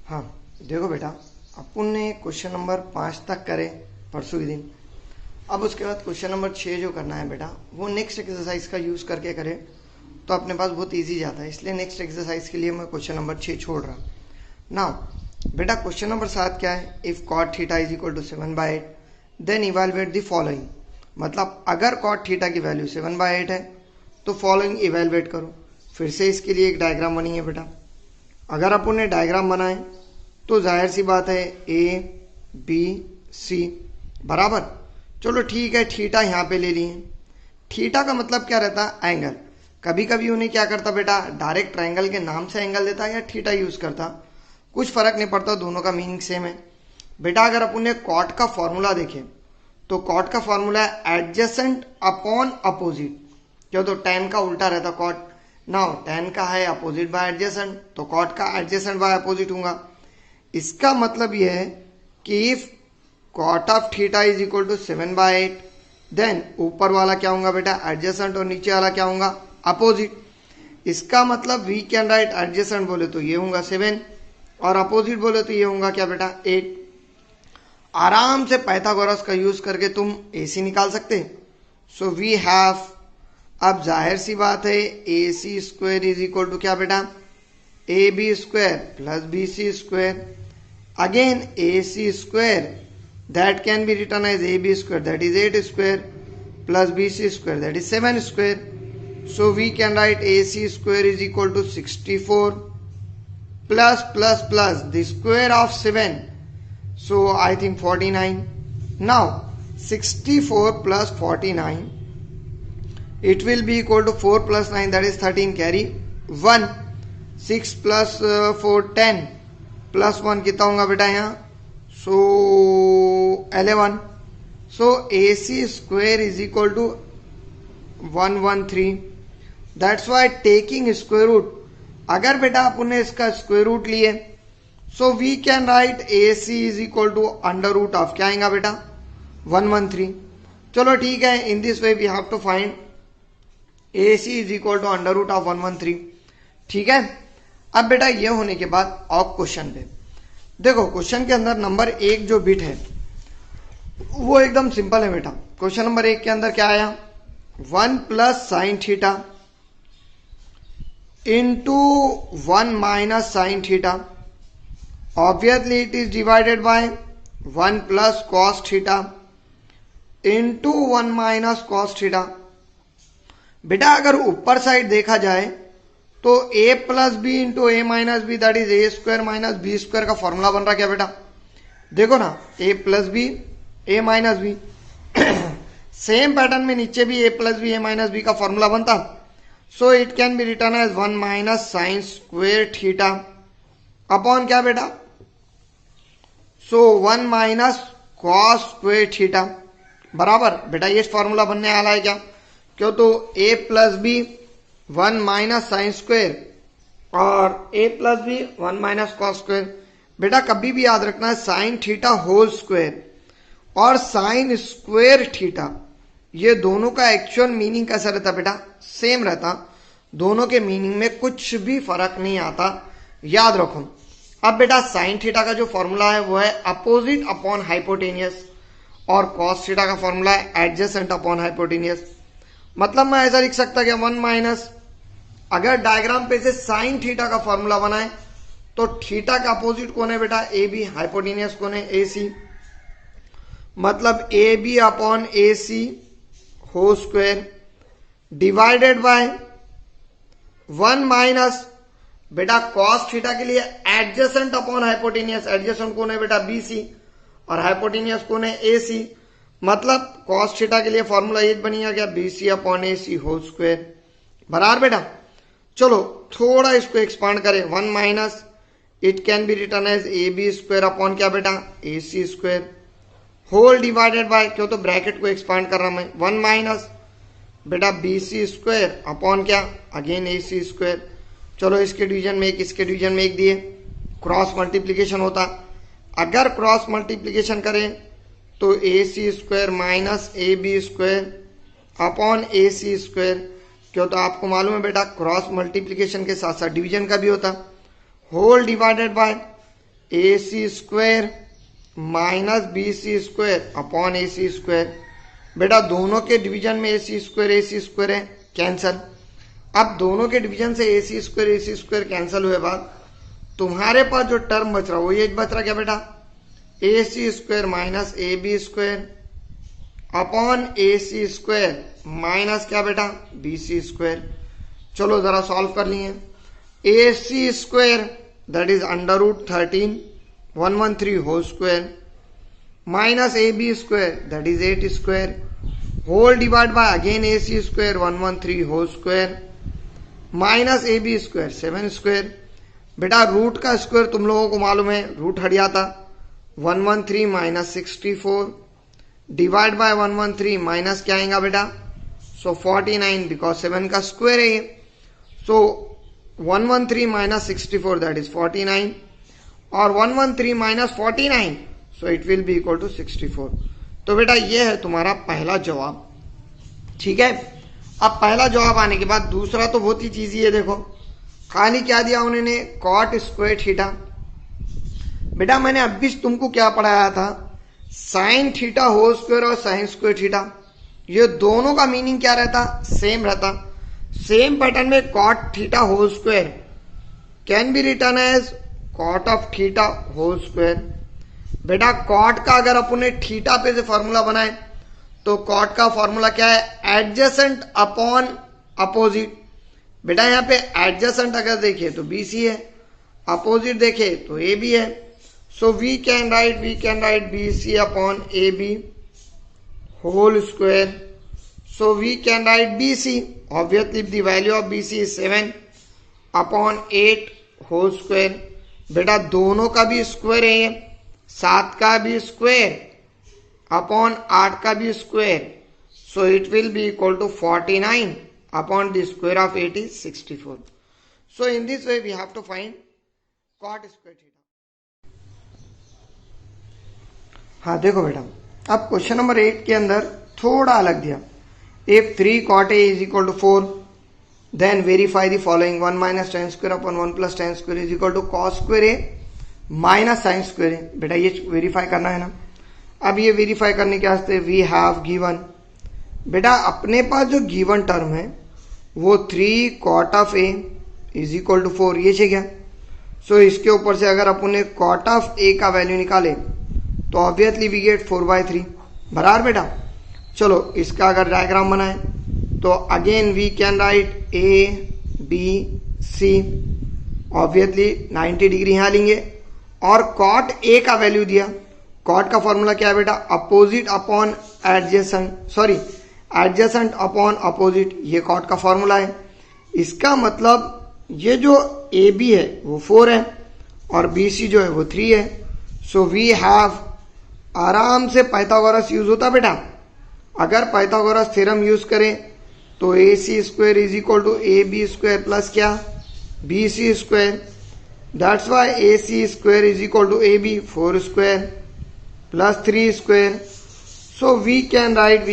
हाँ देखो बेटा, अपन ने क्वेश्चन नंबर 5 तक करे परसों के दिन। अब उसके बाद क्वेश्चन नंबर 6 जो करना है बेटा, वो नेक्स्ट एक्सरसाइज का यूज़ करके करे तो अपने पास बहुत इजी जाता है। इसलिए नेक्स्ट एक्सरसाइज के लिए मैं क्वेश्चन नंबर 6 छोड़ रहा। नाउ बेटा क्वेश्चन नंबर 7 क्या है, if cot theta is equal to 7/8 then evaluate the following. मतलब अगर कॉट थीटा की वैल्यू 7/8 है तो फॉलोइंग इवेलुएट करो। फिर से इसके लिए एक डायग्राम बनी है बेटा। अगर अपन ने डायग्राम बनाए तो जाहिर सी बात है ए बी सी बराबर। चलो ठीक है, थीटा यहाँ पे ले लिए। थीटा का मतलब क्या रहता है, एंगल। कभी कभी उन्हें क्या करता बेटा, डायरेक्ट ट्रायंगल के नाम से एंगल देता या थीटा यूज करता, कुछ फर्क नहीं पड़ता, दोनों का मीनिंग सेम है बेटा। अगर अपन ने कॉट का फॉर्मूला देखे तो कॉट का फॉर्मूला है एडजेसेंट अपॉन अपोजिट। क्यों, तो tan का उल्टा रहता कॉट। नाउ tan का है अपोजिट बाय एडजेसेंट, तो कॉट का एडजेसेंट बाय अपोजिट होगा। इसका मतलब यह है कि if cot of theta is equal to 7/8 then ऊपर वाला क्या होगा बेटा, एडजेसेंट, और नीचे वाला क्या होगा, अपोजिट। इसका मतलब वी कैन राइट एडजेसेंट बोले तो ये होगा 7 और अपोजिट बोले तो ये होगा क्या बेटा, 8। आराम से पाइथागोरस का यूज करके तुम AC निकाल सकते। सो वी हैव, अब जाहिर सी बात है AC square is equal to क्या बेटा, AB square plus BC square. Again AC square that can be written as AB square that is 8 square plus BC square that is 7 square. So we can write AC square is equal to 64 plus plus plus the square of 7, so I think 49. Now 64 plus 49, it will be equal to 4 plus 9 that is 13, carry 1, 6 plus 4 10 plus 1 कितना होगा बेटा यहाँ, so 11. So AC square is equal to 113. That's why taking square root, अगर बेटा अपन ने इसका square root लिए so we can write AC is equal to under root of क्या आएगा बेटा, 113। चलो ठीक है, in this way we have to find AC is equal to under root of 113। ठीक है, अब बेटा ये होने के बाद और क्वेश्चन पे देखो। क्वेश्चन के अंदर नंबर 1 जो बिट है वो एकदम सिंपल है बेटा। क्वेश्चन नंबर 1 के अंदर क्या आया, 1 plus sine theta into 1 minus sine theta. Obviously it is divided by 1 plus cos theta into 1 minus cos theta। बेटा अगर ऊपर साइड देखा जाए तो a plus B into A minus B that is A square minus B square का formula बन रहा क्या बेटा, देखो ना, a plus B A minus B. Same pattern में नीचे भी a plus B A minus B का फॉर्मूला बनता। So it can be written as 1 minus sine square theta upon क्या बेटा, so 1 minus cos square theta बराबर। बेटा ये फॉर्मूला बनने वाला है क्या, क्यों, तो a plus B 1 minus sine square और a plus B 1 minus cos square. बेटा कभी भी याद रखना है साइन थीटा होल स्क्वायर और साइन स्क्वायर थीटा, ये दोनों का एक्चुअल मीनिंग कैसा रहता बेटा, सेम रहता। दोनों के मीनिंग में कुछ भी फर्क नहीं आता, याद रखो। अब बेटा साइन थीटा का जो फॉर्मूला है वो है अपोजिट अपॉन हाइपोटेनियस और कॉस थीटा का फॉर्मूला है एडजेसेंट अपॉन हाइपोटेनियस। मतलब मैं ऐसा लिख सकता कि 1 माइनस, अगर डायग्राम पे से साइन थीटा का फॉर्मूला बनाए तो थीटा का अपोजिट कौन है बेटा, ए बी, हाइपोटेनियस कौन है, ए सी। मतलब A B upon A C whole square divided by 1 minus बेटा कॉस थीटा के लिए एडजेसेंट अपॉन हाइपोटेनियस। एडजेसेंट कौन है बेटा, BC, और हाइपोटेनियस कौन है, AC। मतलब कॉस थीटा के लिए फॉर्मूला ये बनी गया BC upon AC whole square बराबर बेटा। चलो थोड़ा इसको एक्सपांड करें, 1 minus it can be written as AB square upon क्या बेटा, AC square whole divided by, क्यों तो ब्रैकेट को एक्सपांड कर रहा मैं, 1 माइनस बेटा BC स्क्वायर अपॉन क्या, अगेन AC स्क्वायर। चलो इसके डिवीजन में एक, इसके डिवीजन में एक दिए, क्रॉस मल्टीप्लीकेशन होता। अगर क्रॉस मल्टीप्लीकेशन करें तो AC square minus AB square upon AC square. क्यों तो आपको मालूम है बेटा क्रॉस मल्टीप्लीकेशन के साथ साथ डिवीजन का भी होता। Whole divided by A C square minus B C square upon A C square. बेटा दोनों के डिवीजन में ए सी स्क्वायर है, कैंसल। अब दोनों के डिवीजन से ए सी स्क्वायर कैंसल हुए बाद तुम्हारे पास जो टर्म बच रहा वो ये बच रहा क्या बेटा, A C square minus A B square upon A C square minus क्या बेटा, बी सी स्क्वायर। चलो जरा सॉल्व कर लिए। A C square that is under root 13 113 whole square minus A B square that is 8 square whole divide by again A C square 113 whole square minus A B square 7 square. बेटा root का square तुम लोगों को मालूम है, root हट जाता, 113 minus 64 divide by 113 minus क्या आएगा बेटा, सो 49 बिकॉज 7 का स्क्वायर है ये। सो 113 माइनस 64 दैट इज 49 और 113 minus 49 so it will be equal to 64। तो बेटा ये है तुम्हारा पहला जवाब। ठीक है, अब पहला जवाब आने के बाद दूसरा तो बहुत ही चीजी है। देखो खाली क्या दिया उन्होंने, कॉट स्क्वायर थीटा। बेटा मैंने अभी तुमको क्या पढ़ाया था, साइन थीटा होल स्क्वायर और साइन स्क्वायर थीटा, ये दोनों का मीनिंग क्या रहता, सेम रहता। सेम पैटर्न में cot theta whole square can be written as cot of theta whole square. बेटा कॉट का अगर अपने थीटा पे से फॉर्मूला बनाए तो कॉट का फॉर्मूला क्या है, एडजेसेंट अपॉन अपोजिट। बेटा यहाँ पे एडजेसेंट अगर देखे तो बी सी है, अपोजिट देखे तो ए बी है। So we can write B C upon A B whole square. So we can write B C, obviously the value of B C is 7 upon 8 whole square. बेटा दोनों का भी square है ये, 7 का भी स्क्वायर अपॉन 8 का भी square, so it will be equal to 49 upon the square of 8 is 64. So in this way we have to find cot square theta. हाँ देखो बेटा, अब क्वेश्चन नंबर 8 के अंदर थोड़ा अलग दिया। If 3 cot A is equal to 4, then verify the following: 1 minus tan square upon 1 plus tan square is equal to cos square A minus sin square A। बेटा ये वेरीफाई करना है ना। अब ये वेरीफाई करने के वास्ते वी हैव गिवन, बेटा अपने पास जो गिवन टर्म है वो 3 cot of A is equal to 4, ये है क्या। सो इसके ऊपर से अगर अपन कॉट ऑफ ए का वैल्यू निकाले तो ऑब्वियसली वी गेट 4/3 बराबर बेटा। चलो इसका अगर डायग्राम बनाए तो again we can write A B C, obviously 90 degree यहाँ लेंगे और कॉट ए का वैल्यू दिया। कॉट का फॉर्मूला क्या है बेटा, opposite upon adjacent, sorry adjacent upon opposite, ये कॉट का फॉर्मूला है। इसका मतलब ये जो ए बी है वो 4 है और बी सी जो है वो 3 है। सो वी हैव, आराम से पाइथागोरस यूज होता बेटा। अगर पाइथागोरस थ्योरम यूज करें तो A C square is equal to A B square plus क्या, B C square. That's why A C square is equal to A B 4 square plus 3 square. So we can write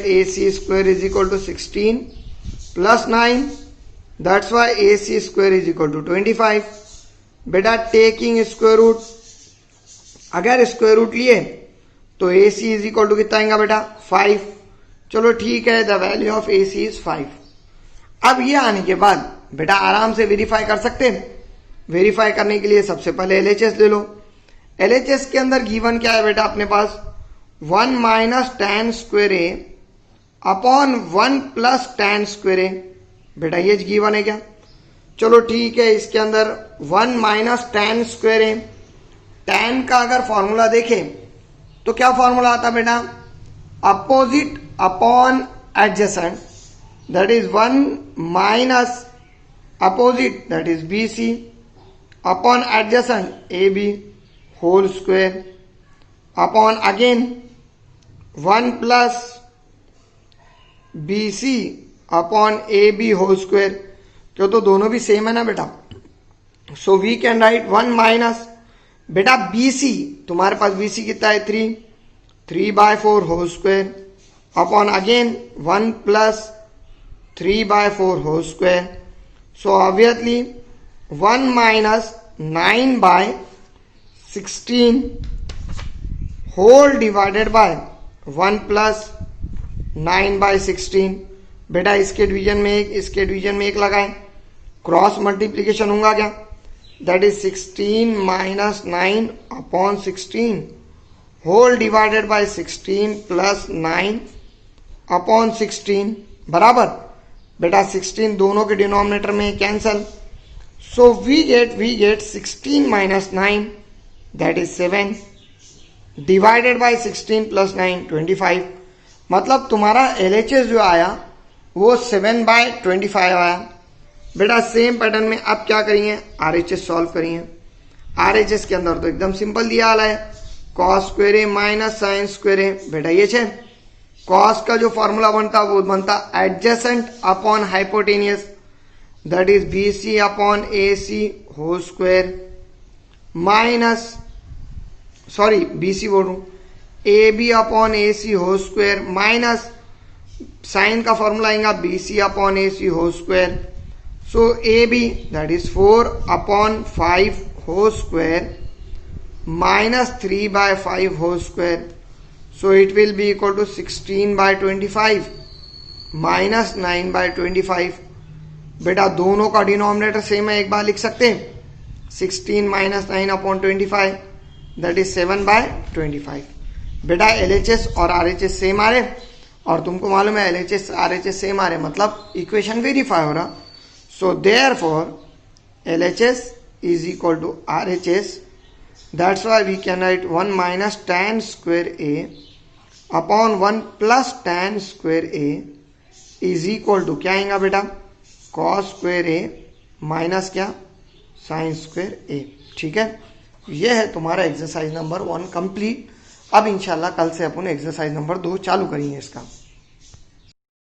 AC square is equal to 16 plus 9. That's why AC square is equal to 25. बेटा taking square root, अगर square root लिए तो AC is equal to कितना आएगा बेटा, 5। चलो ठीक है, the value of AC is 5। अब ये आने के बाद बेटा आराम से वेरीफाई कर सकते हैं। वेरीफाई करने के लिए सबसे पहले LHS ले लो। LHS के अंदर गिवन क्या है बेटा अपने पास, 1 माइनस टैन स्क्वेयर ए अपॉन 1 प्लस टैन स्क्वेयर ए। बेटा ये गिवन है क्या, चलो ठीक है। इसके अंदर 1 minus tan square A, tan का अगर फॉर्मूला देखें तो क्या फॉर्मूला आता बेटा, opposite upon adjacent, that is 1 minus opposite that is B C upon adjacent A B whole square upon again 1 plus B C upon A B whole square, क्यों तो दोनों भी सेम है ना बेटा। So we can write 1 minus बेटा B C, तुम्हारे पास बी सी कितना है 3/4 whole square upon again 1 plus 3/4 whole square. So obviously 1 minus 9/16 16 whole divided by 1 plus 9/16। बेटा इसके डिवीजन में एक, इसके डिवीजन में एक लगाएं, क्रॉस मल्टीप्लीकेशन होगा क्या, that is 16 minus 9/16 whole divided by 16 plus 9/16 बराबर। बेटा 16 दोनों के डिनोमिनेटर में cancel, so we get 16 minus 9 that is 7 divided by 16 plus 9 25। मतलब तुम्हारा LHS जो आया वो 7/25 आया। बेटा सेम पैटर्न में अब क्या करिए, RHS सॉल्व करिए। RHS के अंदर तो एकदम सिंपल दिया वाला है, कॉस स्क्वायर ए माइनस साइन स्क्वायर ए। बेटा ये छे कॉस का जो फॉर्मूला बनता वो बनता adjacent upon hypotenuse, that is BC upon AC whole square minus, sorry BC बोल रहा हूं, AB upon AC whole square minus sine का फॉर्मूला आएगा BC upon AC whole square. So AB that is 4/5 whole square minus 3/5 whole square. So it will be equal to 16/25 minus 9/25। बेटा दोनों का denominator same है, एक बार लिख सकते हैं, 16 माइनस 9/25 दैट इज 7/25। बेटा LHS और RHS सेम आ रहे, और तुमको मालूम है LHS RHS सेम आ रहे, मतलब इक्वेशन वेरीफाई हो रहा। So therefore LHS is equal to RHS, that's why we can write 1 minus tan square A upon 1 plus tan square A is equal to क्या आएगा बेटा, cos स्क्वायर A माइनस क्या, sin square A। ठीक है, यह है तुम्हारा exercise number 1 complete. अब इंशाल्लाह कल से अपन एक्सरसाइज नंबर 2 चालू करेंगे इसका।